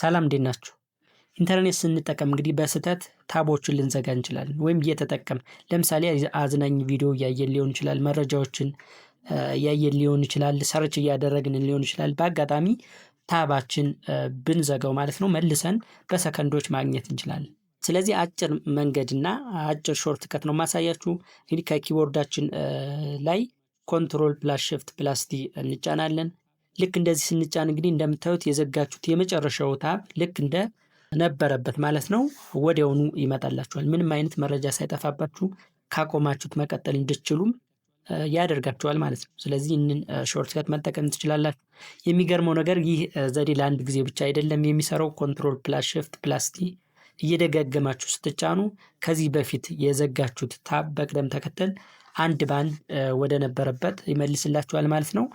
ሰላም እንዴት ናችሁ? ኢንተርኔት ስንጠቀም እንግዲህ በስህተት ታቦችን ልንዘጋ እንችላለን ወይም እየተጠቀም ለምሳሌ አዝናኝ ቪዲዮ እያየን ሊሆን ይችላል መረጃዎችን እያየን ሊሆን ይችላል ሰርች እያደረግን ሊሆን ይችላል በአጋጣሚ ታባችን ብንዘጋው ማለት ነው መልሰን በሰከንዶች ማግኘት እንችላለን። ስለዚህ አጭር መንገድ እና አጭር ሾርት ከት ነው ማሳያችሁ። እንግዲህ ከኪቦርዳችን ላይ ኮንትሮል ፕላስ ሽፍት ፕላስ ቲ እንጫናለን። ልክ እንደዚህ ስንጫን እንግዲህ እንደምታዩት የዘጋችሁት የመጨረሻው ታብ ልክ እንደ ነበረበት ማለት ነው ወዲያውኑ ይመጣላችኋል። ምንም አይነት መረጃ ሳይጠፋባችሁ ካቆማችሁት መቀጠል እንድትችሉም ያደርጋችኋል ማለት ነው። ስለዚህ ይህንን ሾርት ከት መጠቀም ትችላላችሁ። የሚገርመው ነገር ይህ ዘዴ ለአንድ ጊዜ ብቻ አይደለም የሚሰራው። ኮንትሮል ፕላስ ሽፍት ፕላስ ቲ እየደጋገማችሁ ስትጫኑ ከዚህ በፊት የዘጋችሁት ታብ በቅደም ተከተል አንድ ባንድ ወደ ነበረበት ይመልስላችኋል ማለት ነው።